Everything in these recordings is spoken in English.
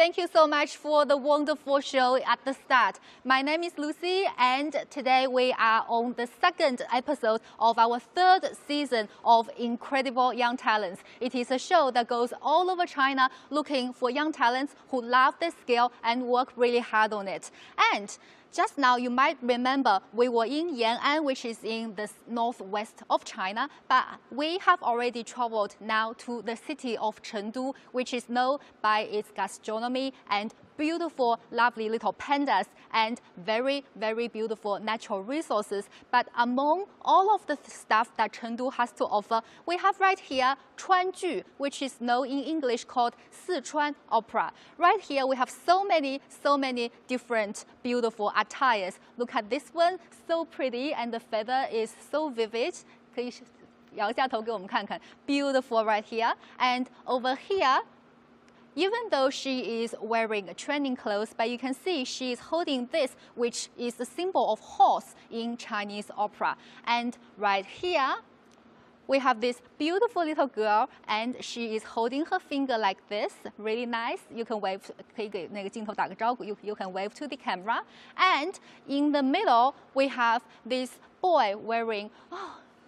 Thank you so much for the wonderful show at the start. My name is Lucy, and today we are on the second episode of our third season of Incredible Young Talents. It is a show that goes all over China looking for young talents who love their skill and work really hard on it. And just now, you might remember we were in Yan'an, which is in the northwest of China, but we have already traveled now to the city of Chengdu, which is known by its gastronomy and beautiful, lovely little pandas and very, very beautiful natural resources. But among all of the stuff that Chengdu has to offer, we have right here Chuanju, which is known in English called Sichuan Opera. Right here, we have so many different beautiful attires. Look at this one, so pretty, and the feather is so vivid. 可以摇一下头给我们看看 Beautiful right here. And over here, even though she is wearing training clothes, but you can see she is holding this, which is the symbol of horse in Chinese opera. And right here, we have this beautiful little girl, and she is holding her finger like this, really nice. You can wave, 可以给那个镜头打个招呼. You can wave to the camera. And in the middle, we have this boy wearing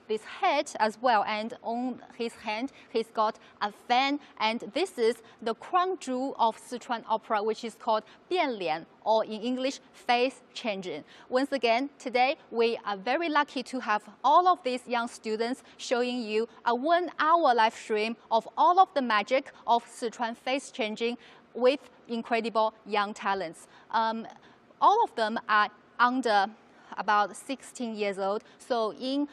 this hat as well, and on his hand he's got a fan, and this is the crown jewel of Sichuan opera, which is called 变脸, or in English, face changing. Once again, today we are very lucky to have all of these young students showing you a 1-hour live stream of all of the magic of Sichuan face changing with incredible young talents. All of them are under about 16 years old. So in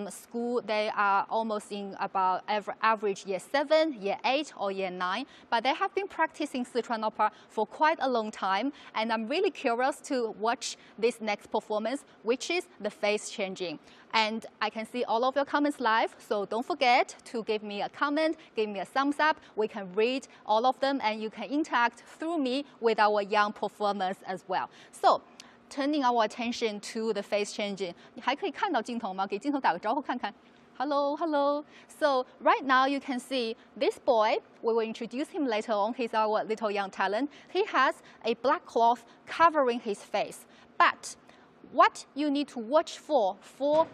school, they are almost in about average year 7, year 8, or year 9. But they have been practicing Sichuan opera for quite a long time. And I'm really curious to watch this next performance, which is the face changing. And I can see all of your comments live, so don't forget to give me a comment, give me a thumbs up. We can read all of them, and you can interact through me with our young performers as well. So, turning our attention to the face changing. 你还可以看到镜头吗？给镜头打个招呼看看。Hello, hello. So right now you can see this boy. We will introduce him later on. He's our little young talent. He has a black cloth covering his face. But what you need to watch for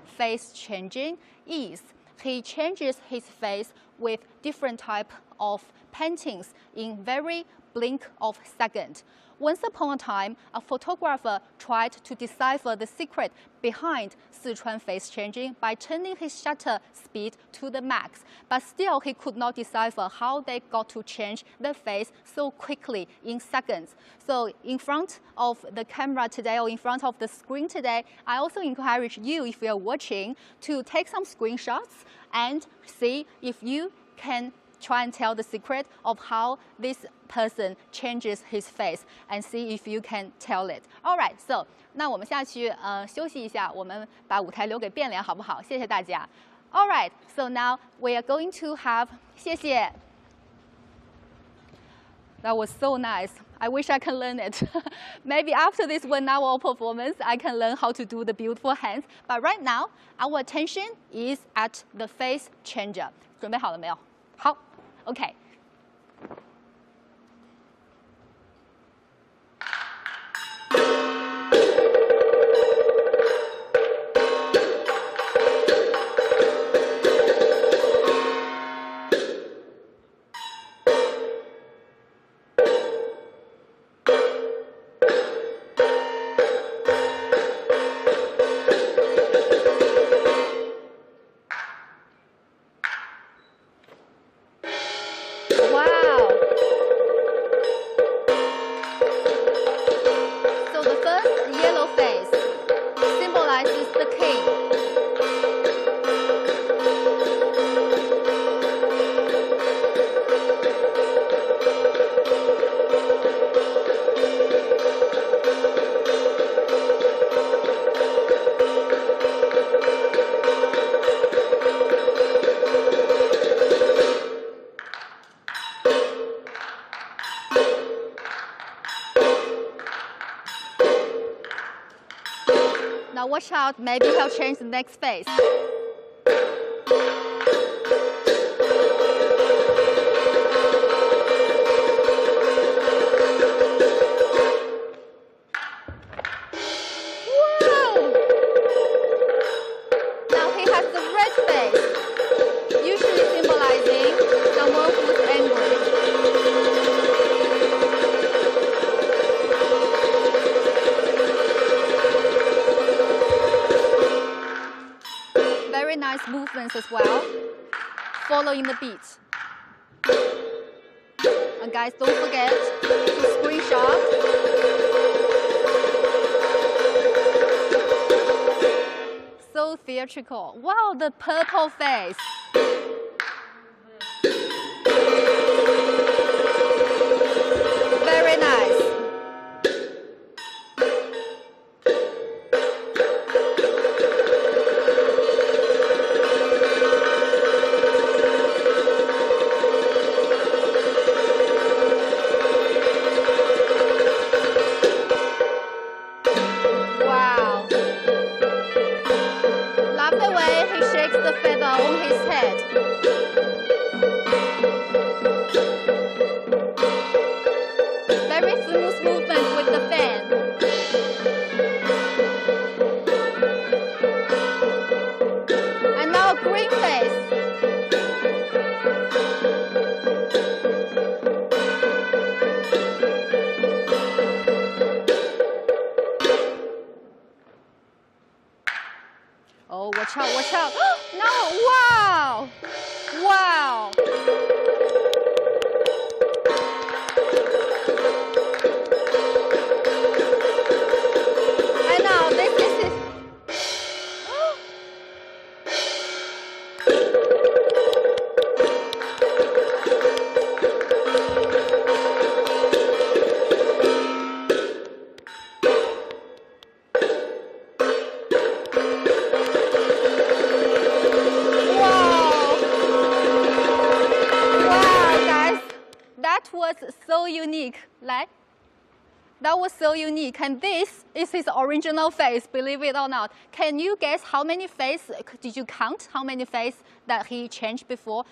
face changing is he changes his face with different type of paintings in very blink of second. Once upon a time, a photographer tried to decipher the secret behind Sichuan face changing by turning his shutter speed to the max. But still, he could not decipher how they got to change the face so quickly in seconds. So in front of the camera today, or in front of the screen today, I also encourage you, if you're watching, to take some screenshots and see if you can try and tell the secret of how this person changes his face, and see if you can tell it. All right, so 那我们下去休息一下，我们把舞台留给变脸好不好？谢谢大家。All right, so now we are going to have 谢谢。That was so nice. I wish I can learn it. Maybe after this 1-hour performance, I can learn how to do the beautiful hands. But right now, our attention is at the face changer. 准备好了没有？好。Okay. Now watch out, maybe he'll change the next phase. nice movements as well, following the beat. And guys, don't forget to screenshot. So theatrical. Wow, the purple face. Very nice. Wow. Love the way he shakes the feather on his head. Very smooth movement with the fan. And now green face. Oh, watch out, watch out. No, wow. Wow. And now this is that was so unique. Like, that was so unique. And this is his original face, believe it or not. Can you guess how many face, did you count how many face that he changed before?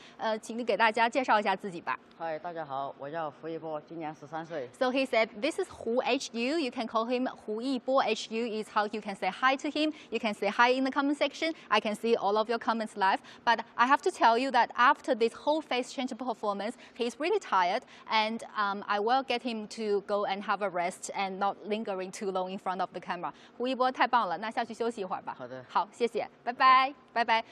请你给大家介绍一下自己吧。嗨，大家好，我叫胡一波，今年13岁。So he said, this is Hu HU. You can call him Hu Yibo. HU is how you can say hi to him. You can say hi in the comment section. I can see all of your comments live. But I have to tell you that after this whole face change performance, he's really tired. And I will get him to go and have a rest and not lingering too long in front of the camera. 胡一波太棒了，那下去休息一会儿吧。好的。好，谢谢，拜拜，拜拜。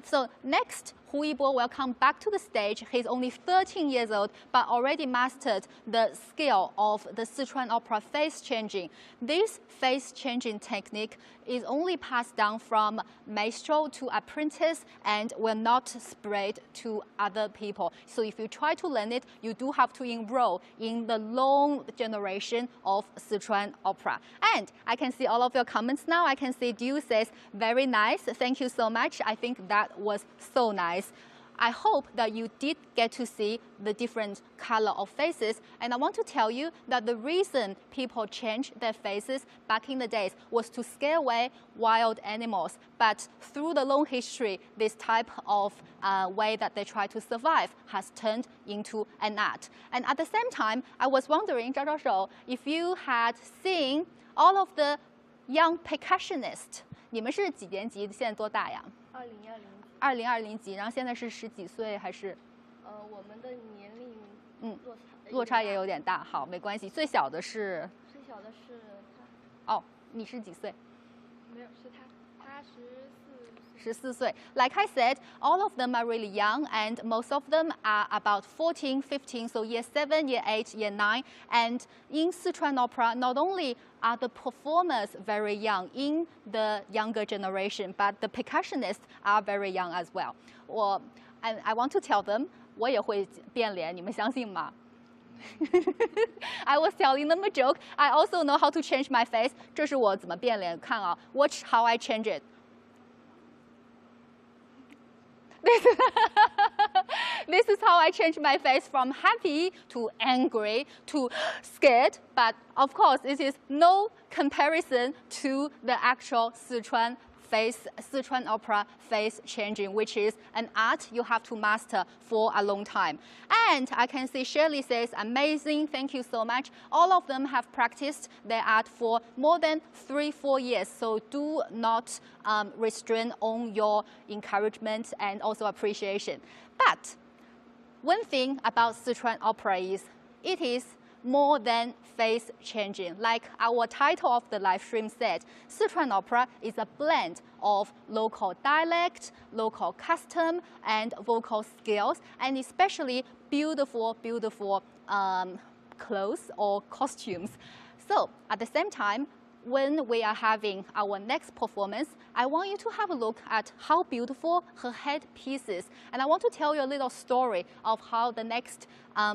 So next, Hu Yibo will come back to the stage. He's only 13 years old, but already mastered the skill of the Sichuan Opera face changing. This face changing technique is only passed down from maestro to apprentice and will not spread to other people. So if you try to learn it, you do have to enroll in the long generation of Sichuan Opera. And I can see all of your comments now. I can see Dew says, very nice. Thank you so much. I think that was so nice. I hope that you did get to see the different color of faces. And I want to tell you that the reason people changed their faces back in the days was to scare away wild animals. But through the long history, this type of way that they try to survive has turned into an art. And at the same time, I was wondering, 赵教授, if you had seen all of the young percussionists. 你们是几年级？现在多大呀？2020级，然后现在是10几岁还是？我们的年龄落差也有点大。好，没关系。最小的是？最小的是他。哦，你是几岁？没有，是他14岁. Like I said, all of them are really young, and most of them are about 14, 15, so year 7, year 8, year 9. And in Sichuan Opera, not only are the performers very young in the younger generation, but the percussionists are very young as well. And I want to tell them, 我也会变脸，你们相信吗？I was telling them a joke. I also know how to change my face. 这是我怎么变脸，看啊 ，watch how I change it. This is how I change my face from happy to angry to scared. But of course, it is no comparison to the actual Sichuan Opera face changing, which is an art you have to master for a long time. And I can see Shirley says, amazing, thank you so much. All of them have practiced their art for more than 3-4 years, so do not restrain on your encouragement and also appreciation. But one thing about Sichuan Opera is it is more than face-changing. Like our title of the live stream said, Sichuan Opera is a blend of local dialect, local custom, and vocal skills, and especially beautiful, beautiful clothes or costumes. So at the same time, when we are having our next performance, I want you to have a look at how beautiful her headpiece is. And I want to tell you a little story of how the next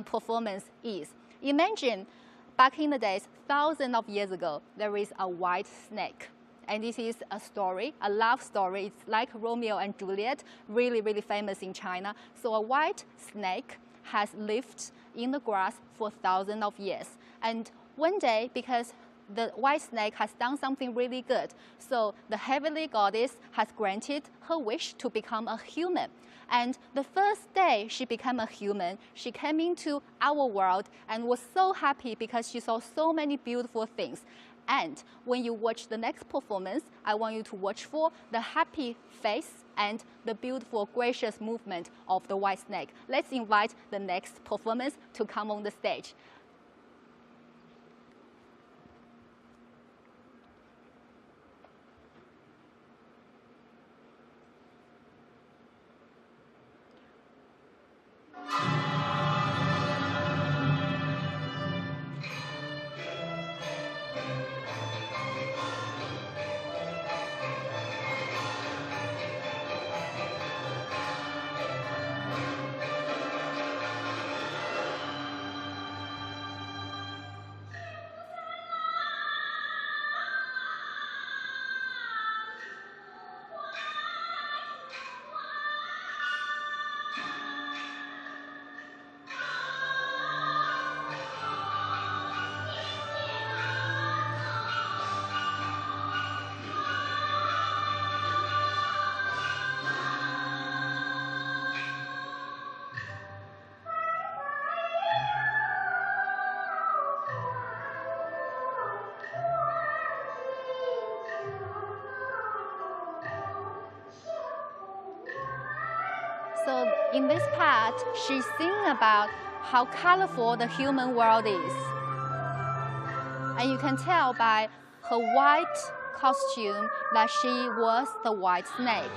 performance is. Imagine back in the days, thousands of years ago, there is a white snake. And this is a story, a love story. It's like Romeo and Juliet, really, really famous in China. So a white snake has lived in the grass for thousands of years. And one day, because the white snake has done something really good, so the heavenly goddess has granted her wish to become a human. And the first day she became a human, she came into our world and was so happy because she saw so many beautiful things. And when you watch the next performance, I want you to watch for the happy face and the beautiful, gracious movement of the white snake. Let's invite the next performance to come on the stage. So in this part, she's singing about how colorful the human world is. And you can tell by her white costume that she was the white snake.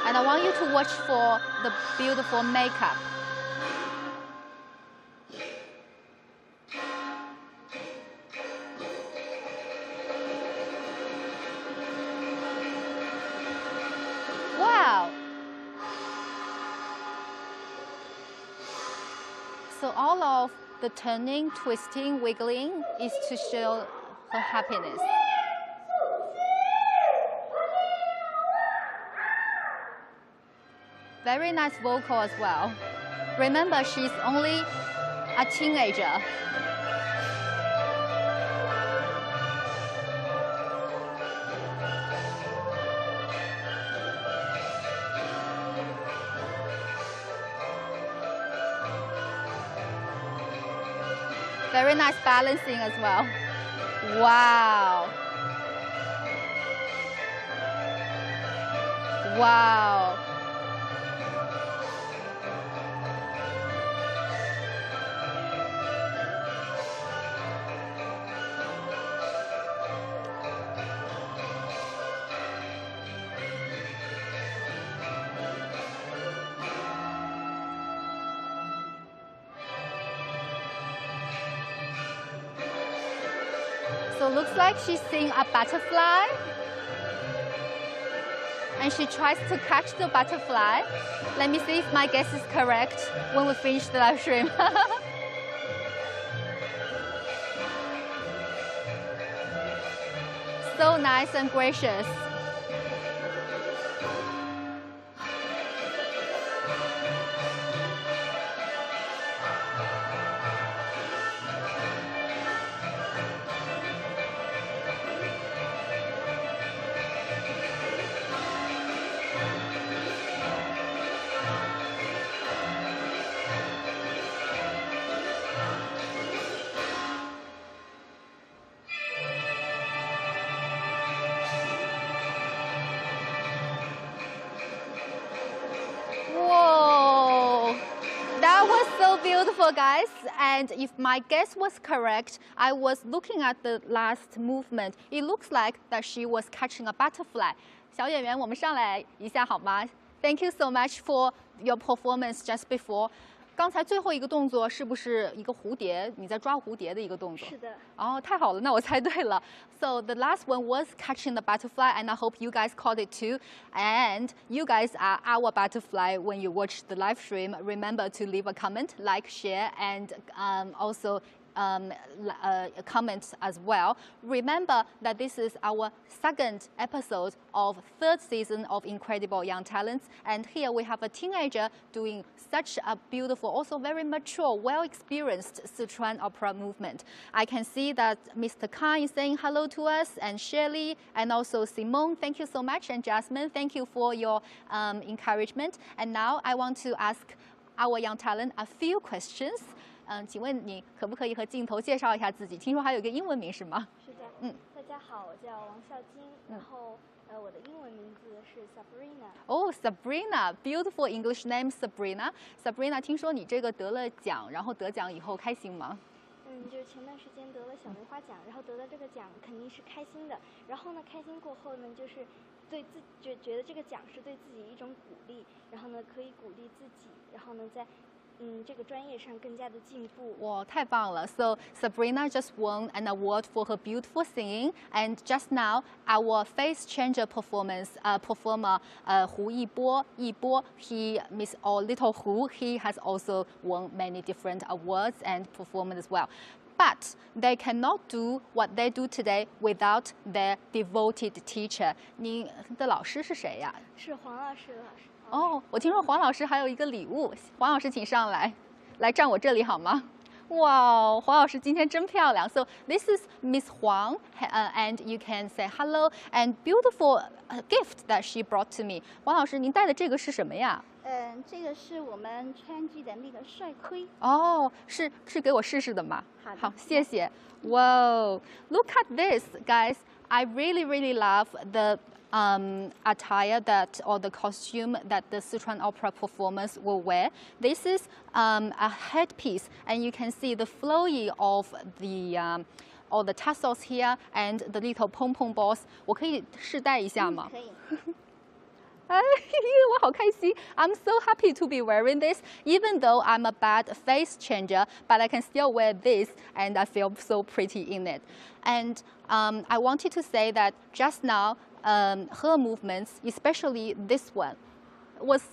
And I want you to watch for the beautiful makeup. Wow! So all of the turning, twisting, wiggling is to show her happiness. Very nice vocal as well. Remember, she's only a teenager. Very nice balancing as well. Wow. Wow. So looks like she's seeing a butterfly. And she tries to catch the butterfly. Let me see if my guess is correct when we finish the live stream. So nice and gracious. beautiful, guys. And if my guess was correct, I was looking at the last movement. It looks like that she was catching a butterfly. 小演员，我们上来一下好吗？ Thank you so much for your performance just before. 刚才最后一个动作是不是一个蝴蝶？你在抓蝴蝶的一个动作？是的。哦，太好了，那我猜对了。So the last one was catching the butterfly, and I hope you guys caught it too. And you guys are our butterfly when you watch the live stream. Remember to leave a comment, like, share, and also comments as well. Remember that this is our second episode of third season of Incredible Young Talents, and here we have a teenager doing such a beautiful, also very mature, well-experienced Sichuan opera movement. I can see that Mr. Khan is saying hello to us, and Shirley, and also Simone, thank you so much, and Jasmine, thank you for your encouragement. And now I want to ask our young talent a few questions. 请问你可不可以和镜头介绍一下自己？听说还有一个英文名是吗？是的。大家好，我叫王孝金，然后我的英文名字是 Sabrina。Oh, Sabrina, beautiful English name, Sabrina. Sabrina, 听说你这个得了奖，然后得奖以后开心吗？就是前段时间得了小梅花奖，然后得了这个奖肯定是开心的。然后呢，开心过后呢，就是对自就觉得这个奖是对自己一种鼓励，然后呢可以鼓励自己，然后呢在这个专业上更加的进步。哇，太棒了 ！So Sabrina just won an award for her beautiful singing, and just now our face changer performer 胡一波 he Miss or Little Hu, he has also won many different awards and performed as well. But they cannot do what they do today without their devoted teacher. 你的老师是谁呀？是黄老师老师。哦，我听说黄老师还有一个礼物，黄老师请上来，来站我这里好吗？哇，黄老师今天真漂亮。So this is Miss Huang, and you can say hello and beautiful gift that she brought to me. 黄老师，您带的这个是什么呀？这个是我们川剧的那个帅盔。哦，是给我试试的吗？好，谢谢。Wow, look at this, guys. I really love the attire that or the costume that the Sichuan Opera performers will wear. This is a headpiece, and you can see the flowy of the all the tassels here and the little pom pom balls. 我可以试戴一下吗？可以。我好开心 I'm so happy to be wearing this, even though I'm a bad face changer, but I can still wear this, and I feel so pretty in it. And I wanted to say that just now, her movements, especially this one, was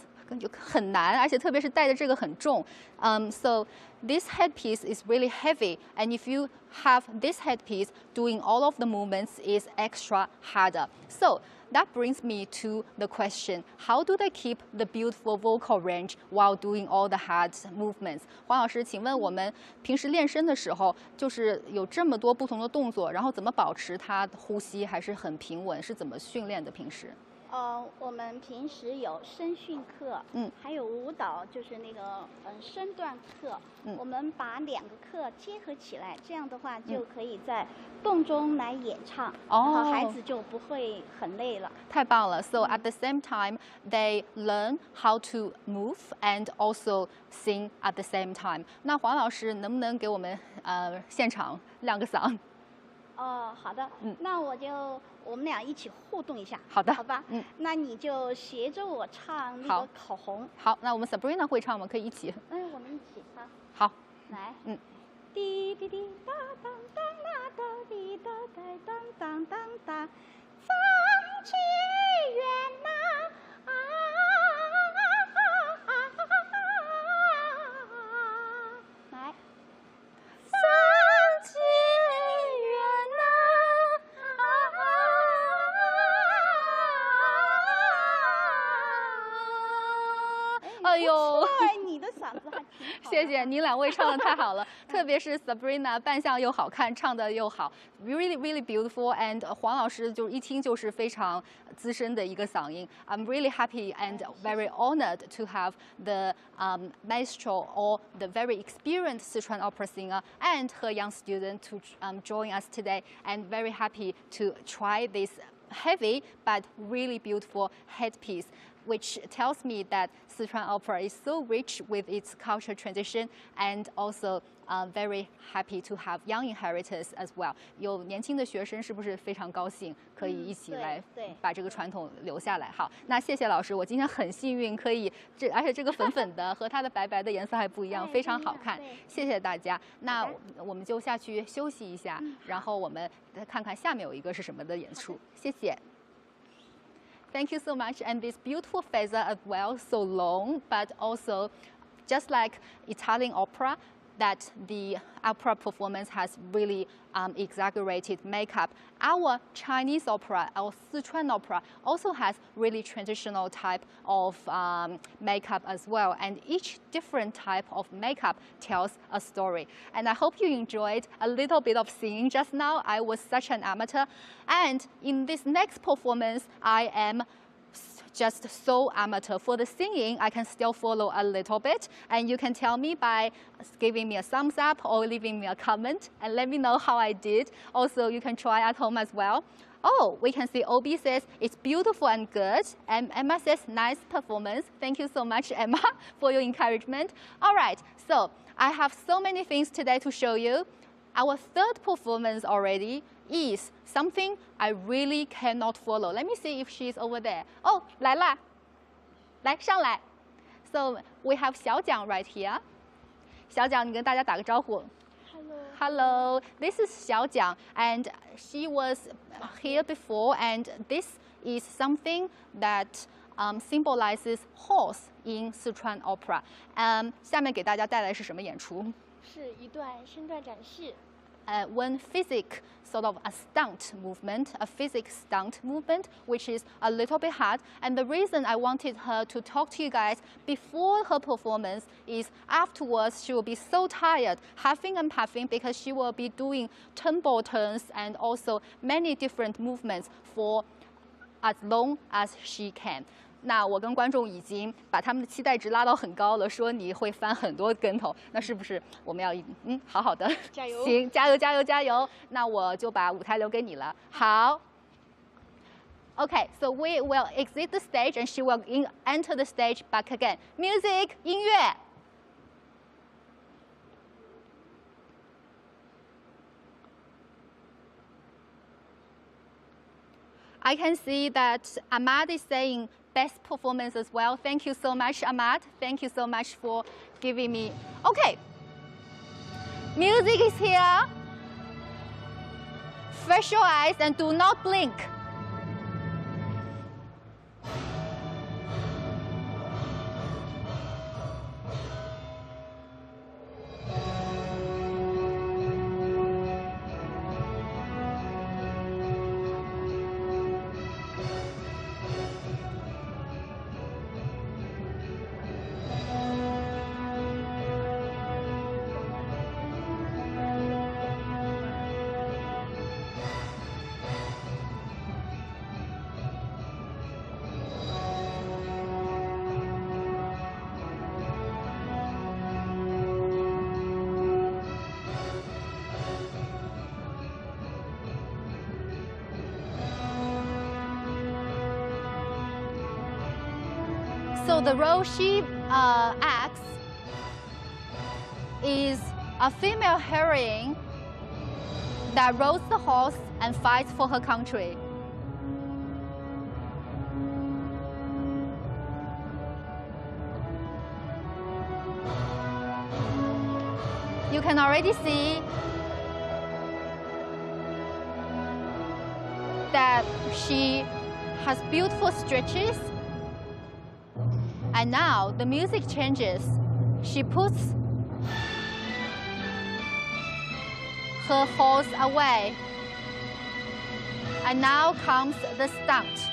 很难，而且特别是戴的这个很重。So this headpiece is really heavy, and if you have this headpiece, doing all of the movements is extra harder. So that brings me to the question, how do they keep the beautiful vocal range while doing all the hard movements? 黄老师，请问我们平时练声的时候，就是有这么多不同的动作，然后怎么保持它呼吸还是很平稳？是怎么训练的？平时？我们平时有声训课，还有舞蹈，就是那个身段课。我们把两个课结合起来，这样的话就可以在动中来演唱，然后孩子就不会很累了。太棒了 ！So at the same time, they learn how to move and also sing at the same time. 那黄老师能不能给我们现场亮个嗓？好的，那我们俩一起互动一下。好的，好吧，那你就学着我唱那个口红。好，那我们 Sabrina 会唱吗？可以一起。我们一起唱。好，来，滴滴滴答当当啦哒滴答哒当当当当，风起远呐来，风起远呐哎呦，你的嗓子还挺好。谢谢您两位唱的太好了，特别是 Sabrina 扮相又好看，唱的又好 ，really beautiful。And 黄老师就是一听就是非常资深的一个嗓音。I'm really happy and very honored to have the maestro or the very experienced Sichuan opera singer and her young student to join us today. And very happy to try this heavy but really beautiful headpiece. which tells me that Sichuan Opera is so rich with its cultural tradition and also very happy to have young inheritors as well. 有年轻的学生是不是非常高兴可以一起来把这个传统留下来？好，那谢谢老师，我今天很幸运可以而且这个粉粉的和它的白白的颜色还不一样，非常好看。谢谢大家。那我们就下去休息一下，然后我们看看下面有一个是什么的演出。谢谢。Thank you so much, and this beautiful feather as well, so long, but also just like Italian opera, that the opera performance has really exaggerated makeup. Our Chinese opera, our Sichuan opera, also has really traditional type of makeup as well, and each different type of makeup tells a story. And I hope you enjoyed a little bit of singing just now. I was such an amateur, and in this next performance, I am just so amateur. For the singing, I can still follow a little bit, and you can tell me by giving me a thumbs up or leaving me a comment and let me know how I did. Also, you can try at home as well. Oh, we can see OB says it's beautiful and good, and Emma says nice performance. Thank you so much, Emma, for your encouragement. All right, so I have so many things today to show you. Our third performance already is something I really cannot follow. Let me see if she's over there. Oh, 来啦，来上来。So we have 小蒋 right here. 小蒋，你跟大家打个招呼。Hello, this is 小蒋, and she was here before, and this is something that symbolizes horse in Sichuan Opera. 下面给大家带来是什么演出？是一段身段展示。One physic sort of a stunt movement, a physic stunt movement, which is a little bit hard. And the reason I wanted her to talk to you guys before her performance is afterwards she will be so tired, huffing and puffing, because she will be doing tumble turns and also many different movements for as long as she can. 那我跟观众已经把他们的期待值拉到很高了，说你会翻很多跟头，那是不是我们要好好的加油？行，加油加油加油！那我就把舞台留给你了。好。Okay, so we will exit the stage and she will enter the stage back again. Music, 音乐。I can see that Ahmad is saying best performance as well. Thank you so much, Ahmad. Thank you so much for giving me. Okay. Music is here. Flash your eyes and do not blink. So the role she acts is a female heroine that rides the horse and fights for her country. You can already see that she has beautiful stretches. And now the music changes. She puts her horse away. And now comes the stunt.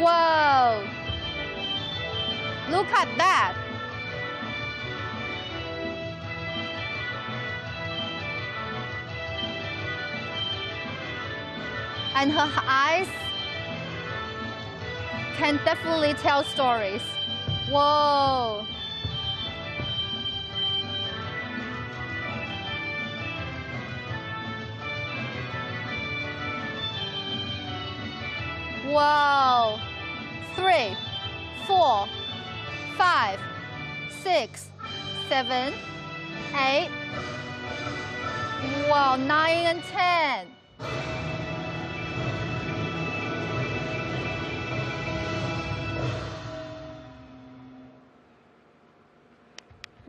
Whoa! Look at that. And her eyes can definitely tell stories. Whoa! Wow. 3, 4, 5, 6, 7, 8. Wow, 9 and 10.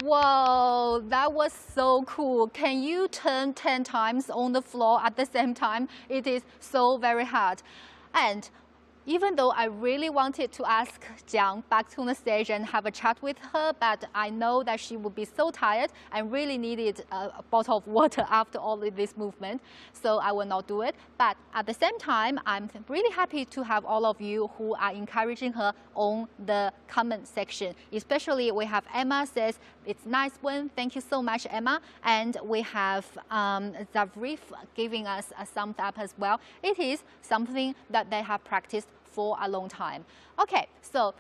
Whoa, that was so cool. Can you turn 10 times on the floor at the same time? It is so very hard. And even though I really wanted to ask Jiang back to the stage and have a chat with her, but I know that she would be so tired and really needed a bottle of water after all of this movement, so I will not do it. But at the same time, I'm really happy to have all of you who are encouraging her on the comment section. Especially we have Emma says, it's nice one. Thank you so much, Emma. And we have Zavrif giving us a thumbs up as well. It is something that they have practiced for a long time. Okay, so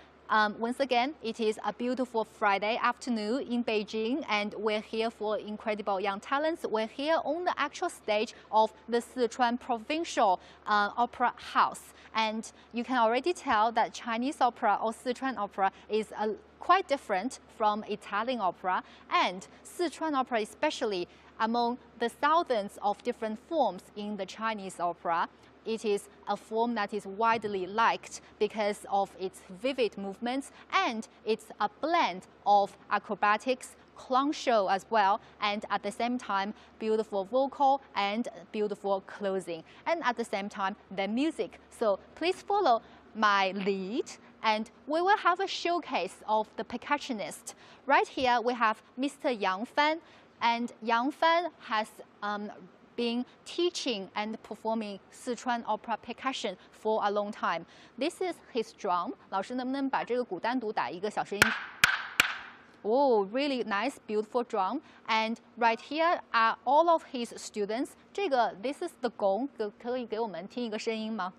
once again, it is a beautiful Friday afternoon in Beijing, and we're here for Incredible Young Talents. We're here on the actual stage of the Sichuan Provincial Opera House. And you can already tell that Chinese opera or Sichuan opera is quite different from Italian opera, and Sichuan opera especially among the thousands of different forms in the Chinese opera. It is a form that is widely liked because of its vivid movements, and it's a blend of acrobatics, clown show as well, and at the same time, beautiful vocal and beautiful closing, and at the same time, the music. So please follow my lead, and we will have a showcase of the percussionist. Right here, we have Mr. Yang Fan, and Yang Fan has been teaching and performing Sichuan opera percussion for a long time. This is his drum. 老师能不能把这个鼓单独打一个小声音？ Oh, really nice, beautiful drum. And right here are all of his students. This is the gong. 可以给我们听一个声音吗？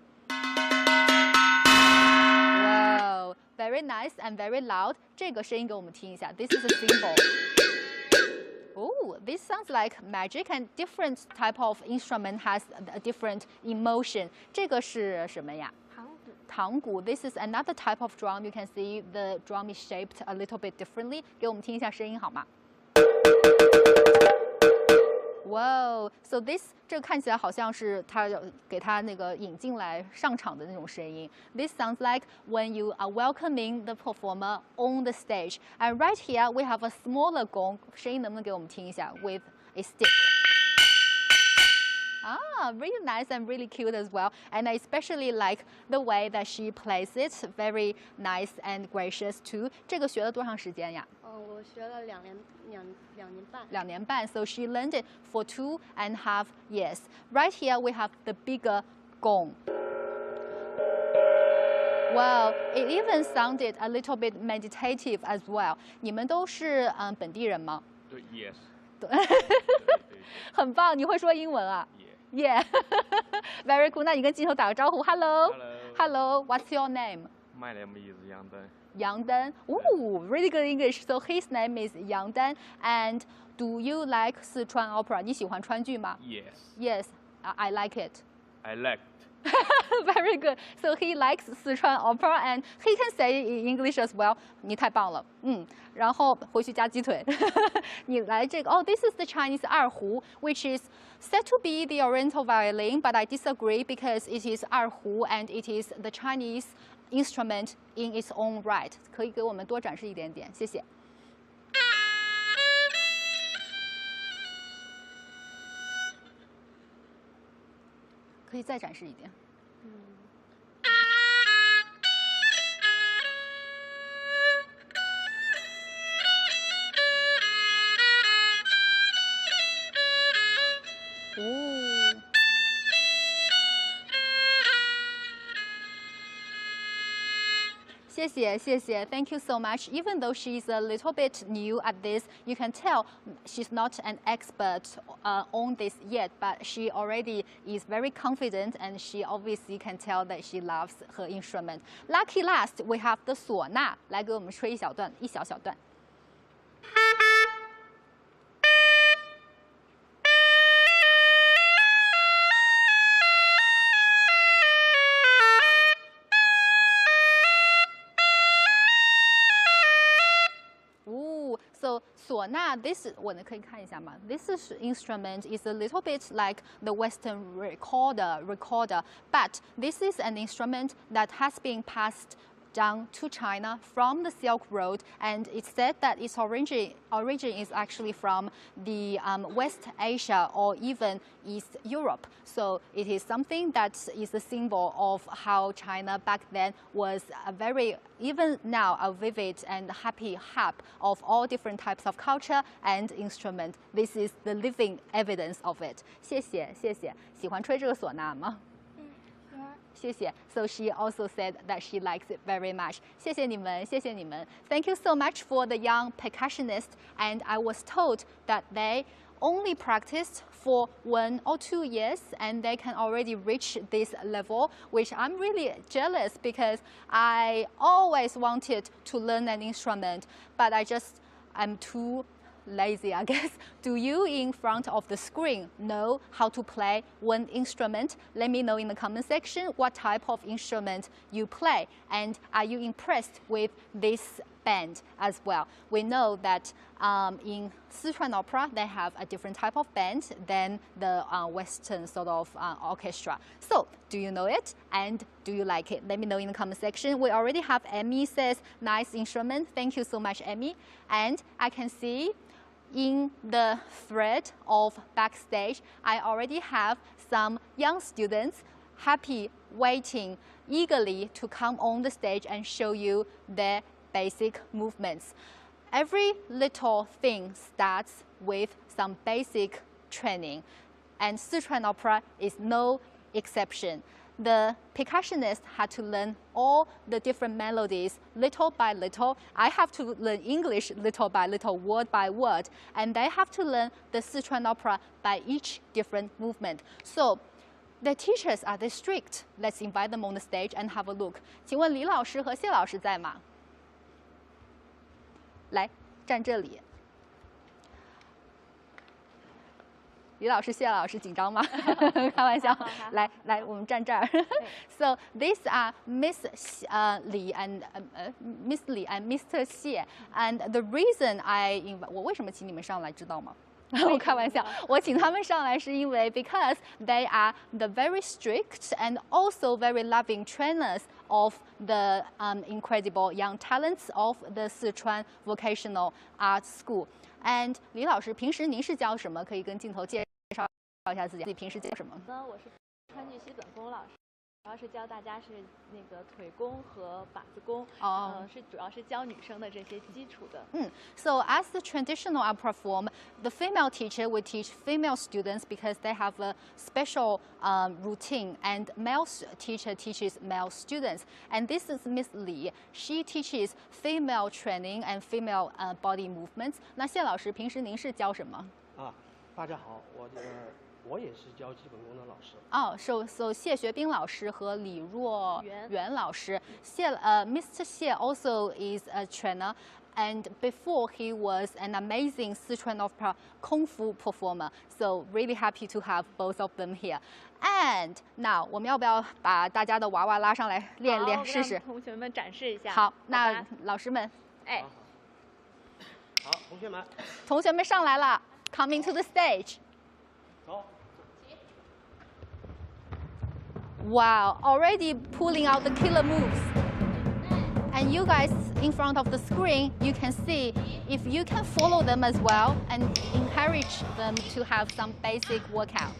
Wow, very nice and very loud. 这个声音给我们听一下。This is a cymbal. Oh, this sounds like magic, and different type of instrument has a different emotion. 这个是什么呀？唐鼓. This is another type of drum. You can see the drum is shaped a little bit differently. 给我们听一下声音好吗？ Wow, so this 这个看起来好像是他给他那个引进来上场的那种声音。This sounds like when you are welcoming the performer on the stage. And right here we have a smaller gong. 声音能不能给我们听一下 with a stick? Ah, really nice and really cute as well. And I especially like the way that she plays it. Very nice and gracious too. 这个学了多长时间呀？我学了2年半。2年半. So she learned it for 2.5 years. Right here we have the bigger gong. Wow, it even sounded a little bit meditative as well. 你们都是本地人吗？对 ，Yes。很棒，你会说英文啊？ Yeah, very cool. 那你跟镜头打个招呼 ，Hello, Hello. What's your name? My name is Yang Dan. Yang Dan. Ooh, really good English. So his name is Yang Dan. And do you like Sichuan opera? 你喜欢川剧吗 Yes. Yes, I like it. I like. Very good. So he likes Sichuan opera and he can say in English as well. 你太棒了，然后回去加鸡腿。你来这个this is the Chinese 二胡 which is said to be the Oriental violin, but I disagree because it is 二胡 and it is the Chinese instrument in its own right. 可以给我们多展示一点点，谢谢。可以再展示一点。谢谢，谢谢 ，Thank you so much. Even though she's a little bit new at this, you can tell she's not an expert on this yet, but she already is very confident, and she obviously can tell that she loves her instrument. Lucky last, we have the 唢呐，来给我们吹一小段，一小段。So 唢呐 this 我呢可以看一下吗？ This instrument is a little bit like the Western recorder, but this is an instrument that has been passed down to China from the Silk Road, and it's said that its origin is actually from the West Asia or even East Europe. So it is something that is a symbol of how China back then was a very, even now, a vivid and happy hub of all different types of culture and instrument. This is the living evidence of it. 谢谢，谢谢。喜欢吹这个唢呐吗？谢谢。So she also said that she likes it very much. 谢谢你们，谢谢你们。Thank you so much for the young percussionists. And I was told that they only practiced for 1 or 2 years and they can already reach this level, which I'm really jealous because I always wanted to learn an instrument, but I'm too lazy, I guess. Do you in front of the screen know how to play one instrument? Let me know in the comment section what type of instrument you play, and are you impressed with this band as well? We know that in Sichuan Opera they have a different type of band than the Western sort of orchestra. So do you know it and do you like it? Let me know in the comment section. We already have Emmy says nice instrument. Thank you so much, Emmy. And I can see in the thread of backstage, I already have some young students happy, waiting eagerly to come on the stage and show you their basic movements. Every little thing starts with some basic training, and Sichuan Opera is no exception. The percussionist had to learn all the different melodies little by little. I have to learn English little by little, word by word, and they have to learn the Sichuan Opera by each different movement. So the teachers are they strict? Let's invite them on the stage and have a look. 请问李老师和谢老师在吗？来，站这里。李老师、谢老师紧张吗？开玩笑。来，我们站这儿。So these are Miss Li and Mr. Xie, and the reason我为什么请你们上来知道吗？我开玩笑，我请他们上来是因为 because they are the very strict and also very loving trainers of the incredible young talents of the Sichuan Vocational Arts School. And 李老师，平时您是教什么？可以跟镜头介绍一下自己平时教什么？我是川剧西本宫老师，主要是教大家是那个腿功和把子功，主要是教女生的这些基础的。So as the traditional opera form, the female teacher will teach female students because they have a special routine, and male teacher teaches male students. And this is Miss Li. She teaches female training and female body movements. 那谢老师，平时您是教什么？大家好，我也是教基本功的老师。So 谢学兵老师和李若元老师。Mr. Xie also is a trainer, and before he was an amazing Sichuan Opera Kung Fu performer. So really happy to have both of them here. And now 我们要不要把大家的娃娃拉上来练练试试？同学们展示一下。好，那老师们，好，同学们上来了 ，coming to the stage. Wow, already pulling out the killer moves. And you guys in front of the screen, you can see if you can follow them as well and encourage them to have some basic workout.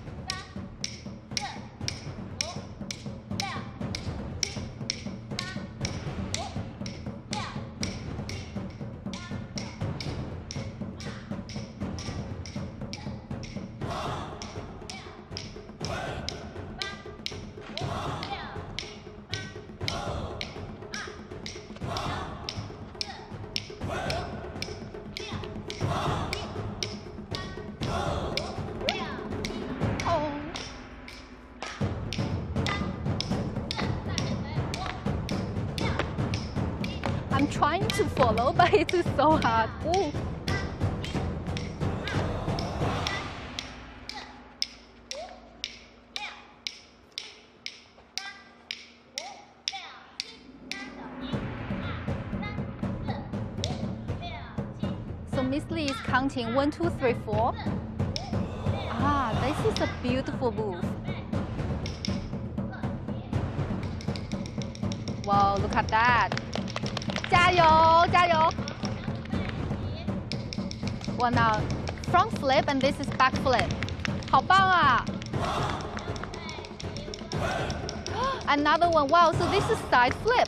I'm trying to follow, but it is so hard. Ooh. So Miss Lee is counting 1, 2, 3, 4. Ah, this is a beautiful move. Wow, look at that. 加油，加油。Well, now front flip and this is back flip. 好棒啊。Another one. Wow, so this is side flip.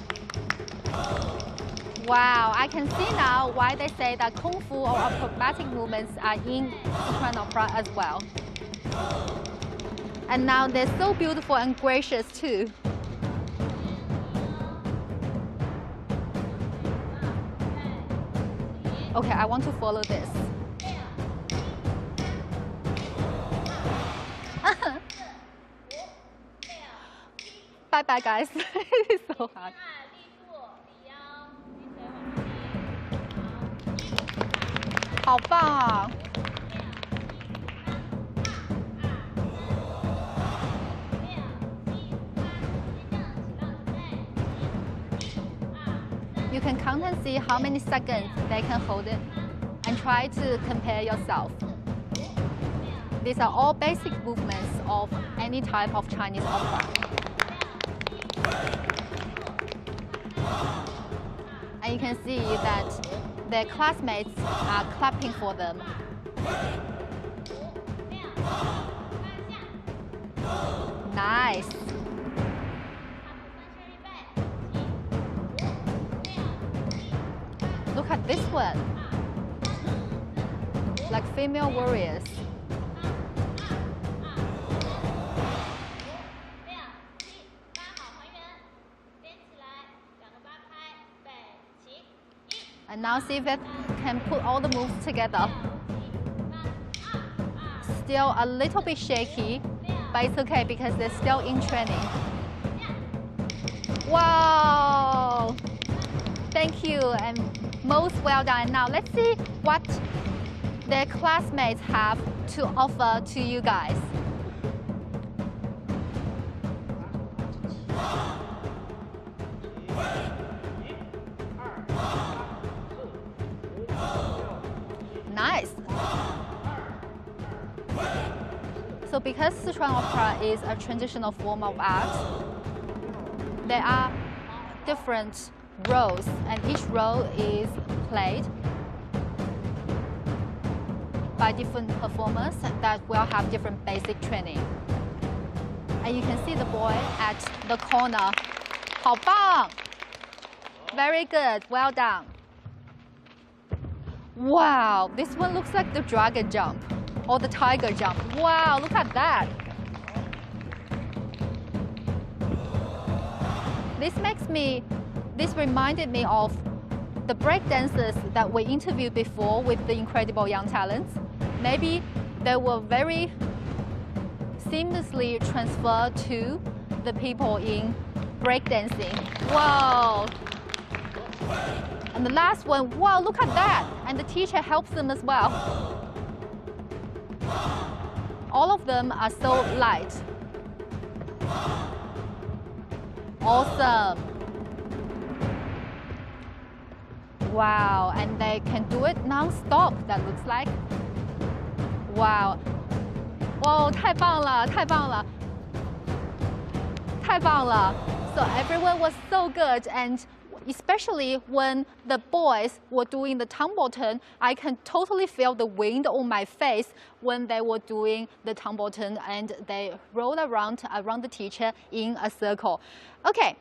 Wow, I can see now why they say that Kung Fu or acrobatic movements are in Sichuan Opera as well. And now they're so beautiful and gracious too. Okay, I want to follow this. Bye bye, guys. It is so hard. How fun! You can count and see how many seconds they can hold it and try to compare yourself. These are all basic movements of any type of Chinese opera. And you can see that their classmates are clapping for them. Nice. Look at this one. Like female warriors. And now see if they can put all the moves together. Still a little bit shaky, but it's okay because they're still in training. Wow! Thank you and most well done. Now let's see what their classmates have to offer to you guys. Nice. So because Sichuan Opera is a traditional form of art, there are different roles and each role is played by different performers that will have different basic training. And you can see the boy at the corner. 好棒! Very good, well done. Wow, this one looks like the dragon jump or the tiger jump. Wow, look at that. This reminded me of the break dancers that we interviewed before with the incredible young talents. Maybe they were very seamlessly transferred to the people in break dancing. Wow. And the last one, wow, look at that. And the teacher helps them as well. All of them are so light. Awesome. Wow, and they can do it non-stop, that looks like. Wow. Wow, 太棒了，太棒了，太棒了. So everyone was so good, and especially when the boys were doing the tumble turn, I can totally feel the wind on my face when they were doing the tumble turn and they rolled around the teacher in a circle. Okay,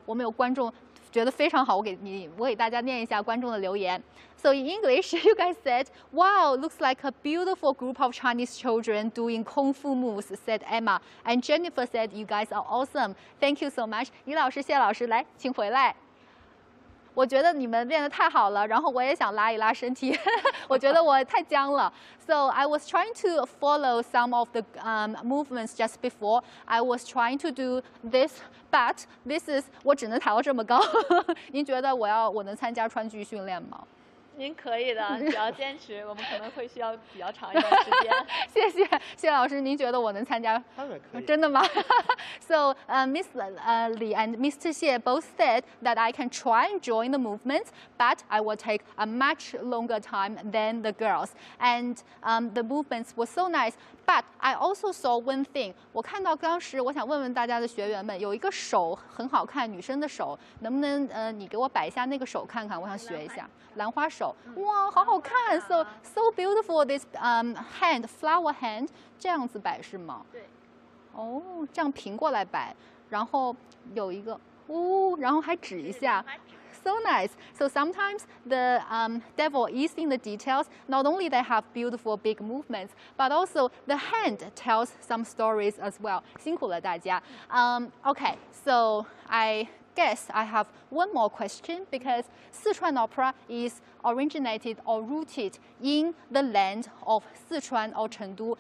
我们有观众觉得非常好，我给大家念一下观众的留言。So in English, you guys said, "Wow, looks like a beautiful group of Chinese children doing kung fu moves," said Emma. And Jennifer said, "You guys are awesome. Thank you so much." 李老师、谢老师，来，请回来。我觉得你们练得太好了，然后我也想拉一拉身体，我觉得我太僵了。So I was trying to follow some of the movements just before. I was trying to do this, but this is 我只能抬到这么高。您觉得我能参加川剧训练吗？您可以的，只要坚持，我们可能会需要比较长一段时间。谢老师，您觉得我能参加？当然可以。真的吗？So Miss Li and Mr. Xie both said that I can try and join the movement, but I will take a much longer time than the girls. And the movements were so nice. But I also saw one thing. 我看到当时，我想问问大家的学员们，有一个手很好看，女生的手，能不能你给我摆一下那个手看看？我想学一下。兰花手，哇，好好看 ，so beautiful this hand flower hand， 这样子摆是吗？对。哦，这样平过来摆，然后有一个，然后还指一下。So nice. So sometimes the devil is in the details. Not only they have beautiful big movements, but also the hand tells some stories as well. 辛苦了大家。Okay, so I guess I have one more question because Sichuan Opera is originated or rooted in the land of Sichuan or Chengdu.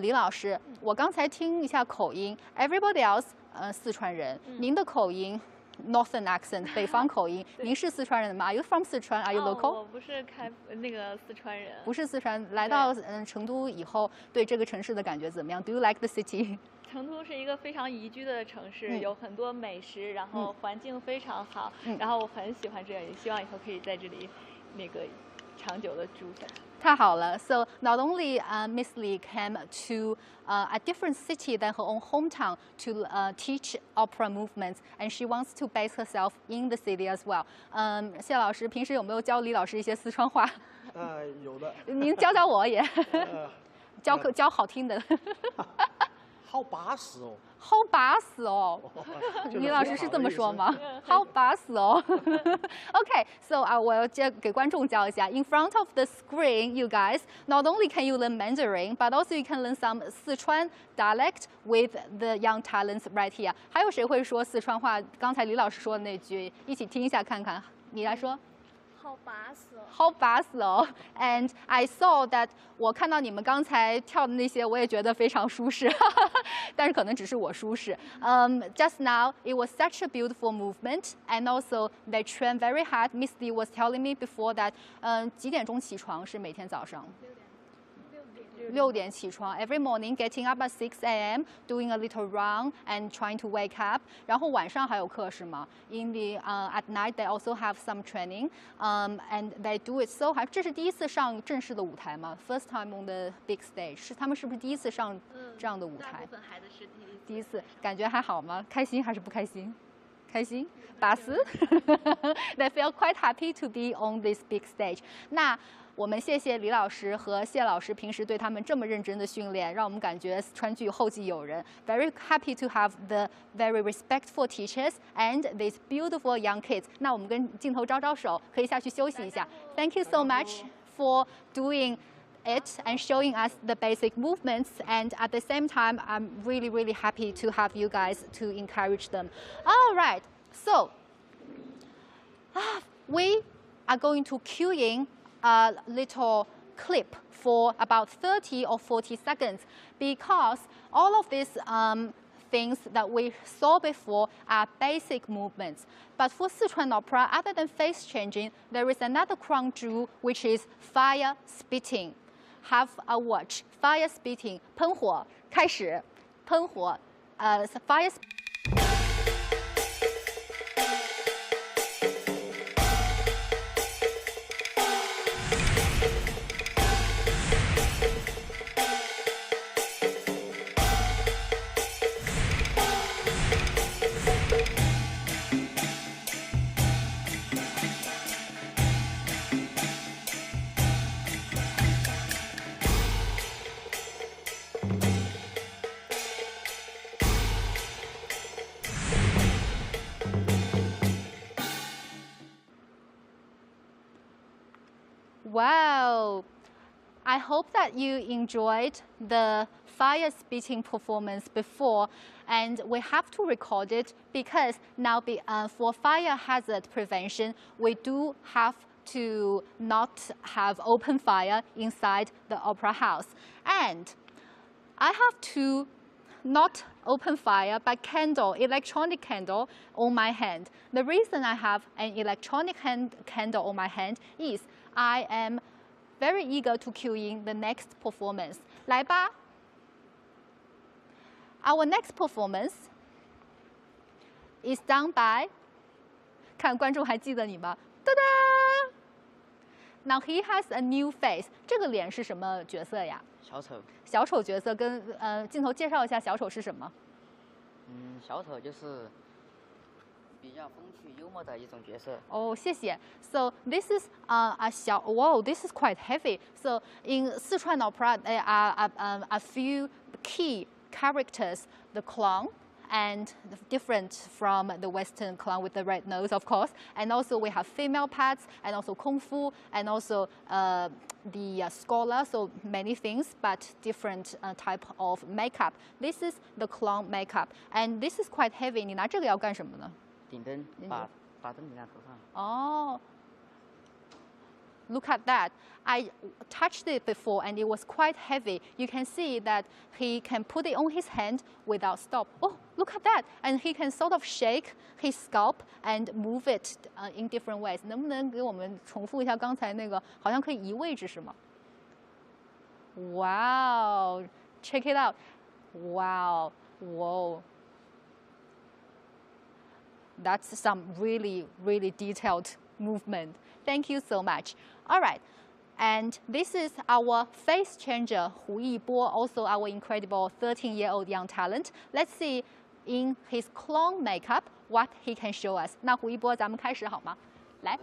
李老师，我刚才听一下口音 ，everybody else 四川人，您的口音。Northern accent， 北方口音。您是四川人吗 ？Are you from Sichuan? Are you local? 我不是那个四川人。不是四川，来到成都以后，对这个城市的感觉怎么样 ？Do you like the city? 成都是一个非常宜居的城市，有很多美食，然后环境非常好，然后我很喜欢这里，希望以后可以在这里那个长久的住下去。太好了 ！So not only Miss Li came to a different city than her own hometown to teach opera movements, and she wants to base herself in the city as well. 谢老师平时有没有教李老师一些四川话？有的。您教教我也，教好听的。好巴适哦。好巴适哦，李老师是这么说吗？好巴适哦。Okay, so 我要给观众教一下。In front of the screen, you guys, not only can you learn Mandarin, but also you can learn some Sichuan dialect with the young talents right here. 还有谁会说四川话？刚才李老师说的那句，一起听一下看看。你来说。好巴适哦！好巴适哦 ！And I saw that 我看到你们刚才跳的那些，我也觉得非常舒适，但是可能只是我舒适。Just now it was such a beautiful movement, and also they train very hard. Miss Lee was telling me before that 几点钟起床是每天早上？6点起床 ，every morning getting up at 6 a.m. doing a little run and trying to wake up. 然后晚上还有课是吗 ？In the at night they also have some training. And they do it so hard. 这是第一次上正式的舞台吗 ？First time on the big stage. 是他们是不是第一次上这样的舞台？大部分孩子是第一次，感觉还好吗？开心还是不开心？开心，巴适。They feel quite happy to be on this big stage. 那我们谢谢李老师和谢老师平时对他们这么认真的训练，让我们感觉川剧后继有人。Very happy to have the very respectful teachers and these beautiful young kids. 那我们跟镜头招招手，可以下去休息一下。Thank you so much for doing it and showing us the basic movements, and at the same time I'm really happy to have you guys to encourage them. All right, so we are going to cue in a little clip for about 30 or 40 seconds because all of these things that we saw before are basic movements. But for Sichuan Opera, other than face changing, there is another crown jewel which is fire spitting. Have a watch. Fire spitting. 喷火，开始，喷火。fire. Wow, I hope that you enjoyed the fire spitting performance before, and we have to record it because now for fire hazard prevention, we do have to not have open fire inside the opera house. And I have to not open fire, but candle, electronic candle on my hand. The reason I have an electronic candle on my hand is I am very eager to cue in the next performance. 来吧 Our next performance is done by 看观众还记得你吗？哒哒 Now he has a new face. 这个脸是什么角色呀？小丑。小丑角色跟镜头介绍一下小丑是什么？小丑就是比较风趣幽默的一种角色。哦，谢谢。So this is a 小 Whoa, this is quite heavy. So in Sichuan Opera, there are a few key characters: the clown, and different from the Western clown with the red nose, of course. And also we have female parts, and also kung fu, and also the scholar, so many things, but different type of makeup. This is the clown makeup, and this is quite heavy. 你拿这个要干什么呢？顶灯，把灯顶在头上。哦。Look at that. I touched it before and it was quite heavy. You can see that he can put it on his hand without stop. Oh, look at that. And he can sort of shake his scalp and move it in different ways. 能不能给我们重复一下刚才那个？好像可以移位置是吗？ Wow. Check it out. Wow. Whoa. That's some really, really detailed movement. Thank you so much. All right. And this is our face changer, Hu Yibo, also our incredible 13-year-old young talent. Let's see in his clown makeup what he can show us. 那胡一波，咱们开始好吗？来，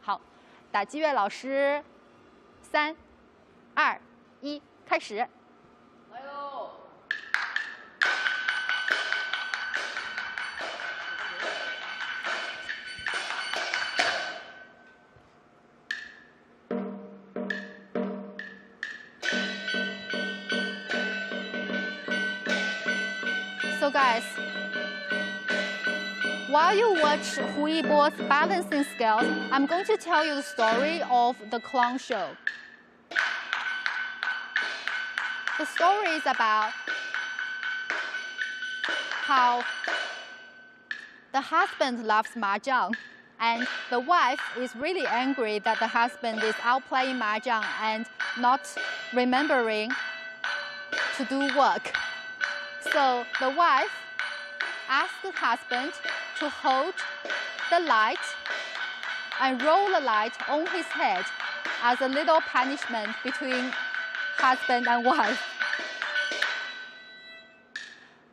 好，打击乐老师，3、2、1，开始。 So guys, while you watch Hu Yibo's balancing skills, I'm going to tell you the story of the clown show. The story is about how the husband loves mahjong, and the wife is really angry that the husband is out playing mahjong and not remembering to do work. So the wife asked the husband to hold the light and roll the light on his head as a little punishment between husband and wife.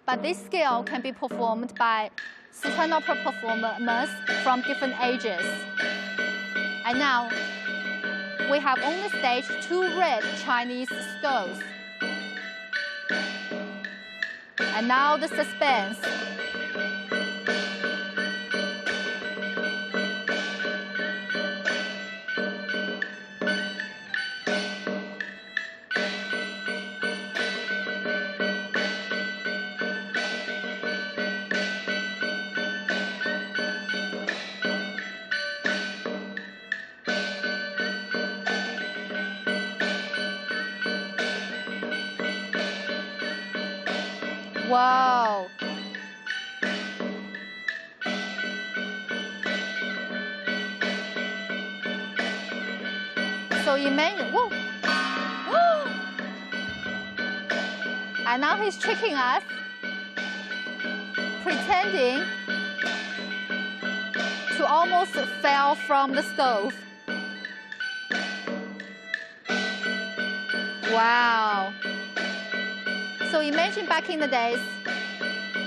But this skill can be performed by Sichuan Opera performers from different ages. And now we have on the stage 2 red Chinese stoves. And now the suspense. Wow. So imagine, whoa. And now he's tricking us, pretending to almost fall from the stove. Wow. So imagine back in the days,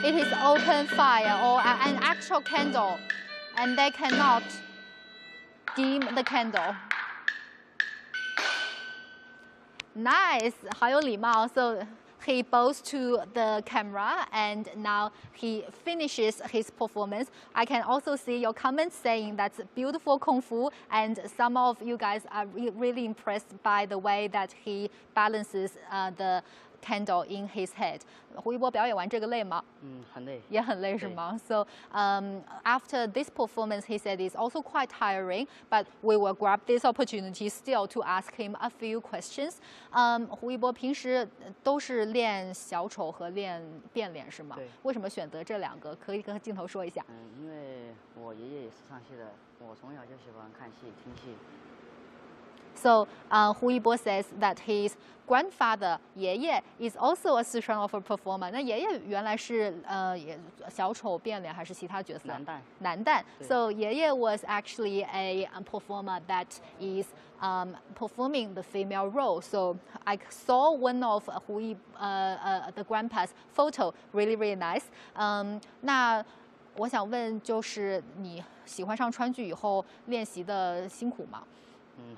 it is open fire or an actual candle, and they cannot dim the candle. Nice, 好有礼貌. So he bows to the camera, and now he finishes his performance. I can also see your comments saying that's beautiful kung fu, and some of you guys are really impressed by the way that he balances the candle in his head. 胡一波表演完这个累吗？很累。也很累是吗？So after this performance, he said it's also quite tiring, but we will grab this opportunity still to ask him a few questions. 胡一波平时都是练小丑和练变脸是吗？对。为什么选择这2个？可以跟镜头说一下。因为我爷爷也是唱戏的，我从小就喜欢看戏、听戏。So Hu Yibo says that his grandfather 爷爷 is also a Sichuan Opera performer. 那爷爷原来是小丑变脸还是其他角色？男旦。So 爷爷 was actually a performer that is performing the female role. So I saw one of the grandpa's photo, really nice. 那我想问，就是你喜欢上川剧以后练习的辛苦吗？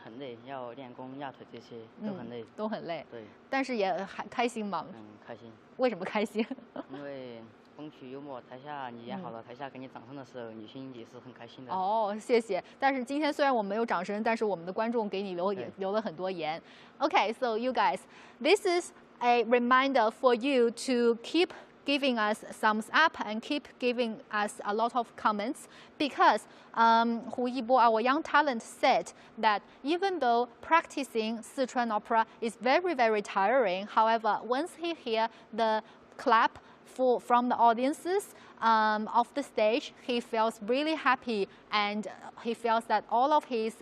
很累，要练功、压腿这些都很累，都很累。对，但是也还开心吗？开心。为什么开心？因为风趣幽默，台下你演好了，台下给你掌声的时候，你心里也是很开心的。哦，谢谢。但是今天虽然我们没有掌声，但是我们的观众给你留了很多言。Okay, so you guys, this is a reminder for you to keep giving us thumbs up and keep giving us a lot of comments, because Hu Yibo, our young talent, said that even though practicing Sichuan opera is very tiring, however, once he hear the clap from the audiences of the stage, he feels really happy, and he feels that all of his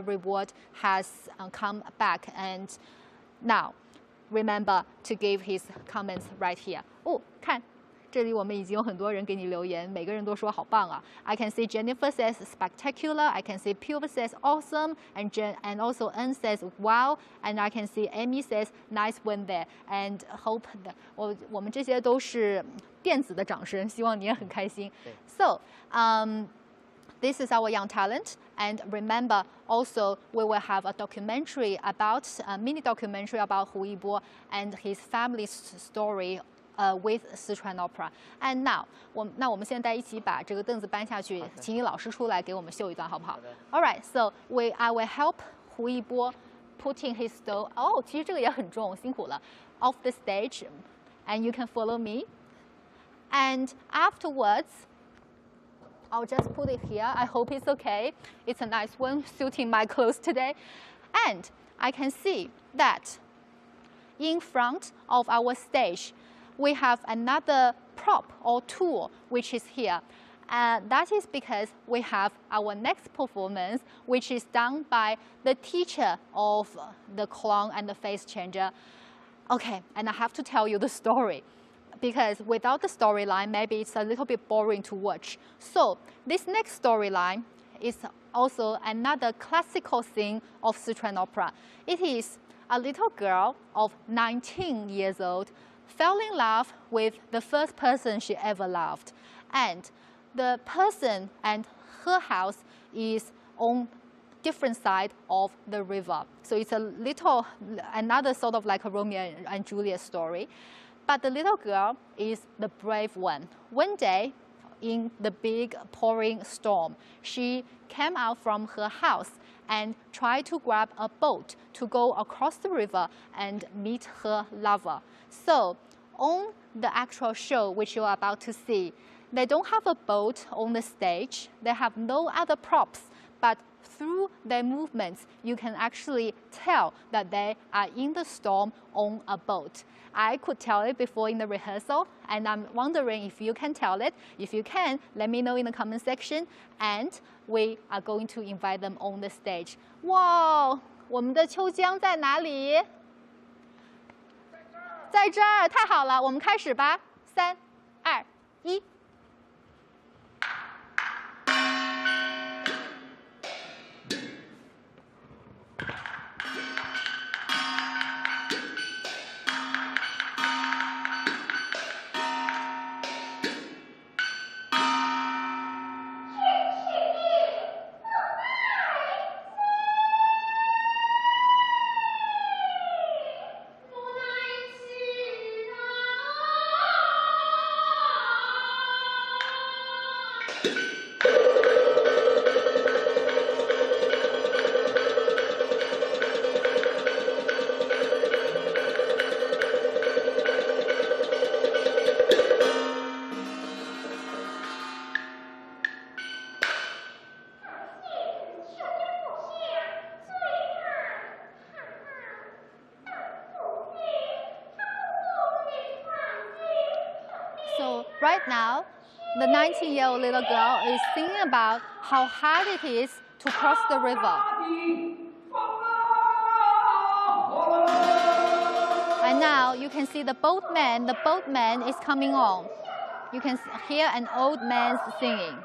reward has come back. And now, remember to give his comments right here. 哦，看，这里我们已经有很多人给你留言，每个人都说好棒啊。I can see Jennifer says spectacular. I can see Pure says awesome, and also N says wow, and I can see Amy says nice one there. And hope that 我们这些都是电子的掌声，希望你也很开心。So this is our young talent, and remember also we will have a documentary about a mini documentary about Hu Yibo and his family's story with Sichuan Opera. And now 我们现在一起把这个凳子搬下去，请你老师出来给我们秀一段好不好？ All right, so I will help Hu Yibo putting his stole. 哦，其实这个也很重，辛苦了。Off the stage, and you can follow me. And afterwards, I'll just put it here. I hope it's okay. It's a nice one, suiting my clothes today. And I can see that in front of our stage, we have another prop or tool which is here. That is because we have our next performance, which is done by the teacher of the clown and the face changer. Okay, and I have to tell you the story, because without the storyline, maybe it's a little bit boring to watch. So this next storyline is also another classical scene of Sichuan opera. It is a little girl of 19 years old fell in love with the first person she ever loved. And the person and her house is on different side of the river. So it's another sort of like a Romeo and Juliet story. But the little girl is the brave one. One day, in the big pouring storm, she came out from her house and tried to grab a boat to go across the river and meet her lover. So on the actual show, which you are about to see, they don't have a boat on the stage. They have no other props, but through their movements, you can actually tell that they are in the storm on a boat. I could tell it before in the rehearsal, and I'm wondering if you can tell it. If you can, let me know in the comment section, and we are going to invite them on the stage. Wow, 我们的秋江在哪里？在这儿，太好了，我们开始吧。3、2、1。Right now, the 19-year-old little girl is singing about how hard it is to cross the river. And now you can see the boatman. The boatman is coming on. You can hear an old man singing.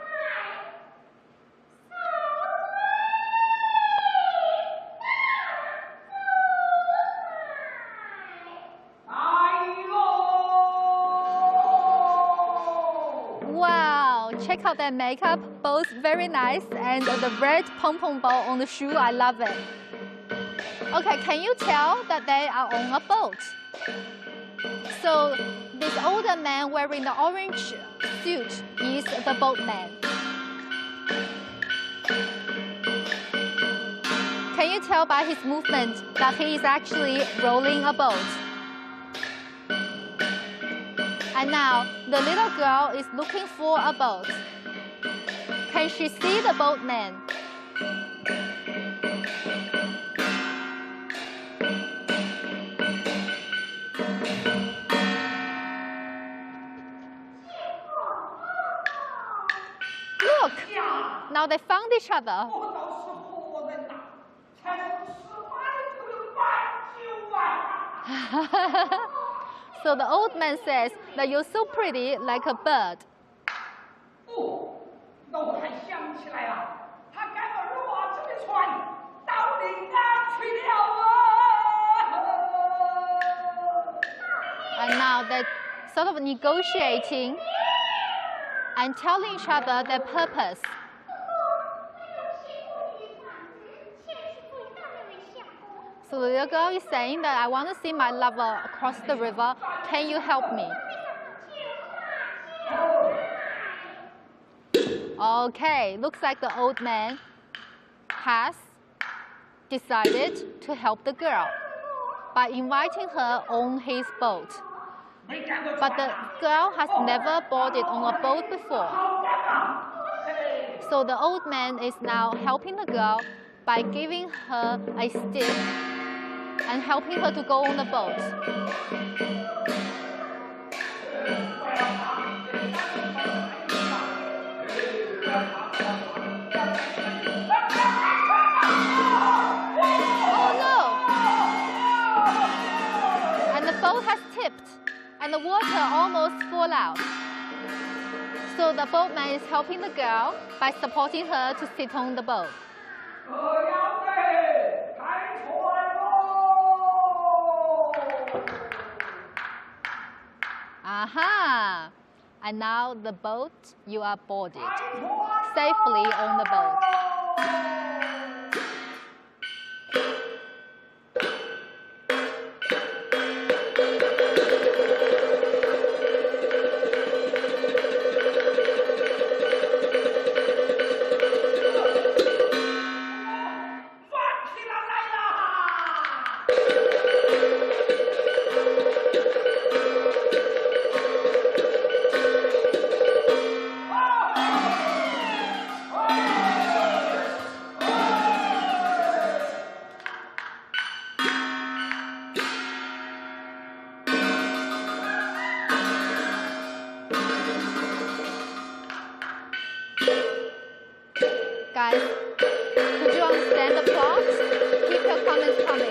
Wow, check out that makeup, both very nice, and the red pom-pom ball on the shoe, I love it. Okay, can you tell that they are on a boat? So this older man wearing the orange suit is the boatman. Can you tell by his movement that he is actually rowing a boat? And now the little girl is looking for a boat. Can she see the boatman? Look! Now they found each other. So the old man says that you're so pretty like a bird. And now they're sort of negotiating and telling each other their purpose. So the little girl is saying that I want to see my lover across the river. Can you help me? Okay, looks like the old man has decided to help the girl by inviting her on his boat. But the girl has never boarded on a boat before. So the old man is now helping the girl by giving her a stick and helping her to go on the boat. Oh no! And the boat has tipped and the water almost fall out. So the boatman is helping the girl by supporting her to sit on the boat. Aha! And now the boat, you are boarded safely on the boat. Guys, could you understand the plot? Keep your comments coming.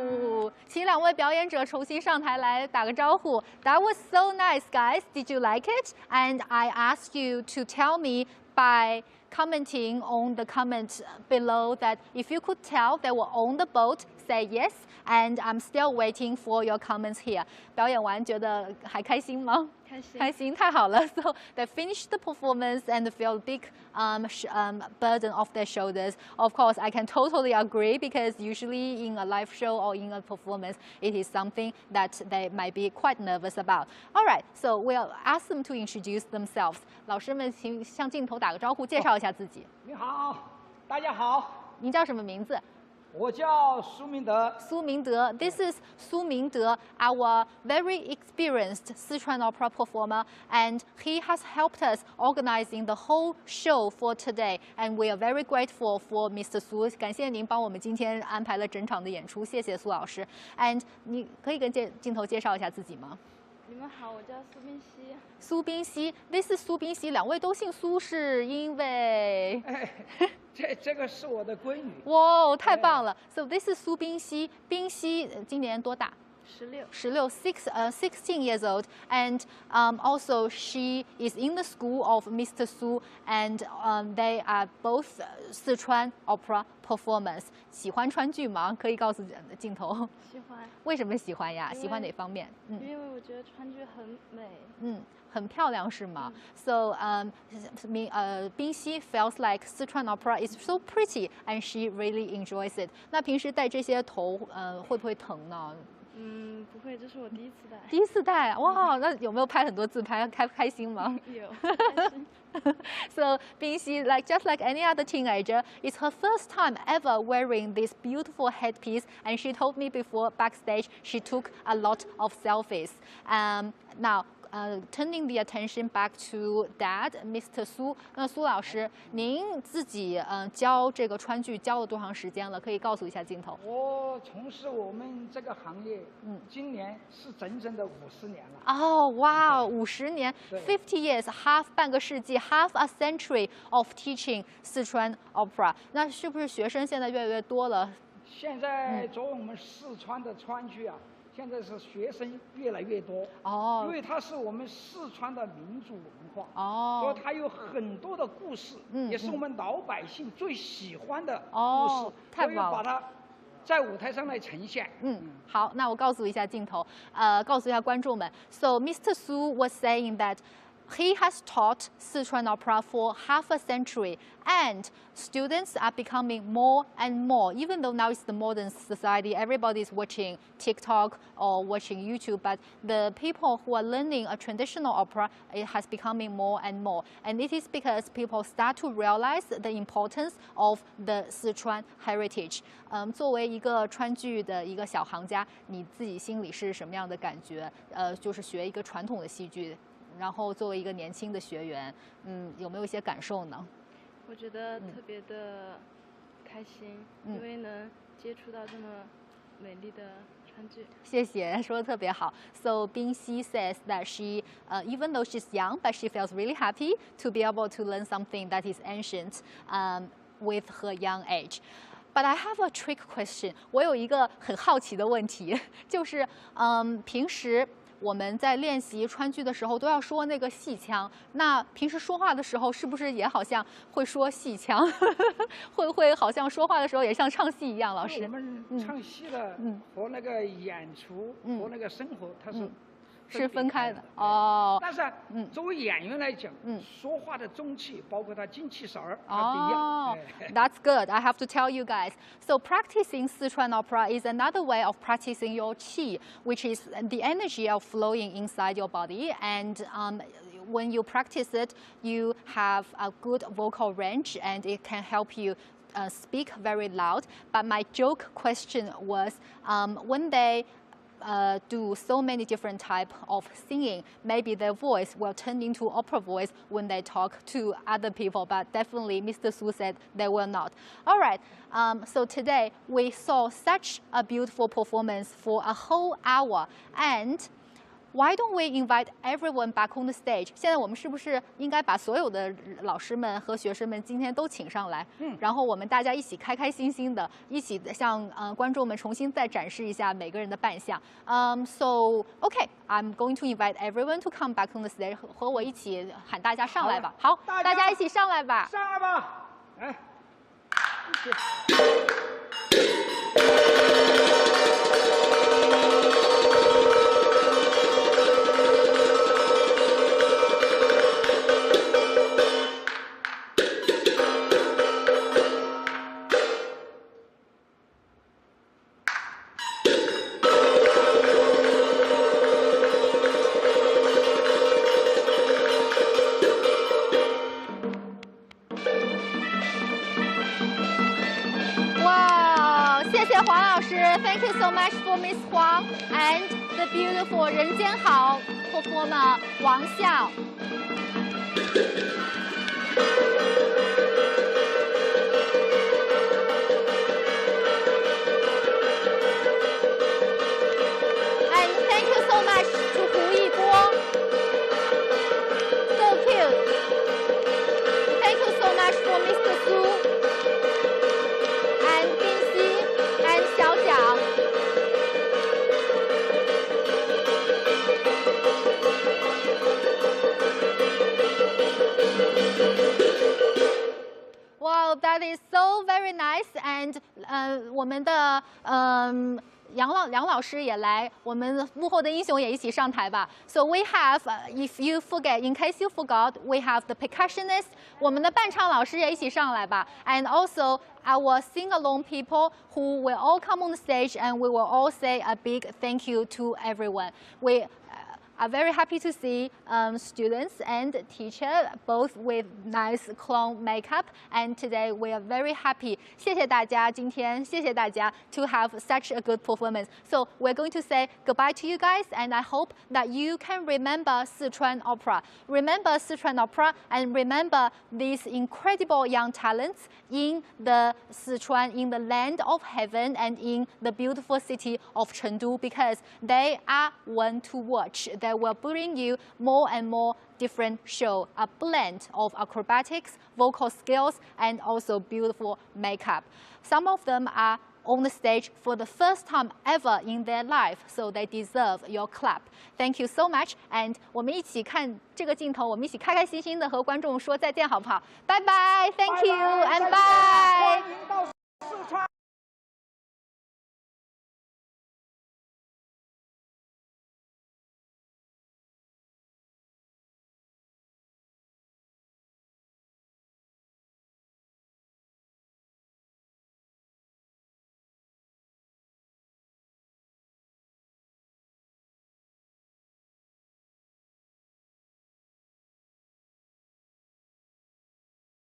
Ooh, 请两位表演者重新上台来打个招呼。That was so nice, guys. Did you like it? And I asked you to tell me by commenting on the comment below that if you could tell they were on the boat, say yes. And I'm still waiting for your comments here. 表演完觉得还开心吗？开心，太好了。So they finished the performance and feel a big burden off their shoulders. Of course, I can totally agree because usually in a live show or in a performance, it is something that they might be quite nervous about. All right, so we'll ask them to introduce themselves. 老师们，请向镜头打个招呼，介绍一下自己。你好，大家好。您叫什么名字？我叫苏明德。苏明德 ，This is 苏明德, our very experienced Sichuan opera performer, and he has helped us organizing the whole show for today. And we are very grateful for Mr. Su. 感谢您帮我们今天安排了整场的演出，谢谢苏老师。And 你可以跟镜头介绍一下自己吗？你们好，我叫苏冰溪。苏冰溪 ，This is 苏冰溪，两位都姓苏，是因为？这个是我的闺女。哇，太棒了 ！So this is 苏冰溪，冰溪今年多大？16 years old, and also she is in the school of Mr. Su, and they are both Sichuan Opera performers. 喜欢川剧吗？可以告诉镜头。喜欢。为什么喜欢呀？喜欢哪方面？因为我觉得川剧很美。很漂亮是吗？So冰溪 feels like Sichuan opera is so pretty, and she really enjoys it. 那平时戴这些头会不会疼呢？不会，这是我第一次戴。第一次戴，哇，那有没有拍很多自拍？开心吗？有，开心。So Bingxi, just like any other teenager, it's her first time ever wearing this beautiful headpiece, and she told me before backstage she took a lot of selfies. Now. Turning the attention back to Dad, Mr. Su. 那苏老师，您自己教这个川剧教了多长时间了？可以告诉一下镜头。我从事我们这个行业，今年是整整的50年了。哦，哇，50年 ，50 years, 半个世纪 ，half a century of teaching Sichuan opera。那是不是学生现在越来越多了？现在作为我们四川的川剧啊。现在是学生越来越多因为它是我们四川的民族文化所以它有很多的故事，也是我们老百姓最喜欢的故事，太棒了，把它在舞台上来呈现。好，那我告诉一下镜头，告诉一下观众们。So Mr. Su was saying that he has taught Sichuan opera for half a century, and students are becoming more and more. Even though now it's the modern society, everybody is watching TikTok or watching YouTube, but the people who are learning a traditional opera, it has becoming more and more. And it is because people start to realize the importance of the Sichuan heritage. 作为一个川剧的一个小行家，你自己心里是什么样的感觉？就是学一个传统的戏剧。然后作为一个年轻的学员，有没有一些感受呢？我觉得特别的开心，因为能接触到这么美丽的川剧。谢谢，说的特别好。So Bingxi says that she, even though she's young, but she feels really happy to be able to learn something that is ancient, with her young age. But I have a trick question. 我有一个很好奇的问题，就是平时。我们在练习川剧的时候都要说那个戏腔，那平时说话的时候是不是也好像会说戏腔？会不会好像说话的时候也像唱戏一样？老师，我们唱戏的和那个演出和那个生活，它是分开的但是作为演员来讲，说话的中气，包括他精气神儿，它不一样。That's good. I have to tell you guys. So practicing Sichuan opera is another way of practicing your qi, which is the energy of flowing inside your body. And when you practice it, you have a good vocal range, and it can help you speak very loud. But my joke question was, when they do so many different type of singing, maybe their voice will turn into opera voice when they talk to other people, but definitely Mr. Su said they will not. All right, so today we saw such a beautiful performance for a whole hour, and why don't we invite everyone back on the stage? 现在我们是不是应该把所有的老师们和学生们今天都请上来？然后我们大家一起开开心心的，一起向观众们重新再展示一下每个人的扮相。So okay, I'm going to invite everyone to come back on the stage. 和我一起喊大家上来吧。好，大家一起上来吧。上来吧，来，谢谢。黄老师 ，Thank you so much for Miss Huang and the beautiful 人间好 performer 王笑。And thank you so much to 胡一波 ，so cute. Thank you so much for Mr. Su and Bin Xi and 小蒋。Wow, that is so very nice. And 我们的梁老师也来，我们幕后的英雄也一起上台吧。So we have, if you forget, in case you forgot, we have the percussionist. 我们的伴唱老师也一起上来吧。And also our sing-along people who will all come on the stage, and we will all say a big thank you to everyone. We are very happy to see students and teacher both with nice clown makeup. And today we are very happy. 谢谢大家，今天谢谢大家 to have such a good performance. So we're going to say goodbye to you guys, and I hope that you can remember Sichuan Opera. Remember Sichuan Opera and remember these incredible young talents in the Sichuan, in the land of heaven, and in the beautiful city of Chengdu, because they are one to watch. They will bring you more and more different show, a blend of acrobatics, vocal skills, and also beautiful makeup. Some of them are on the stage for the first time ever in their life, so they deserve your clap. Thank you so much. And 我们一起看这个镜头，我们一起开开心心的和观众说再见，好不好？拜拜 ，Thank you and bye.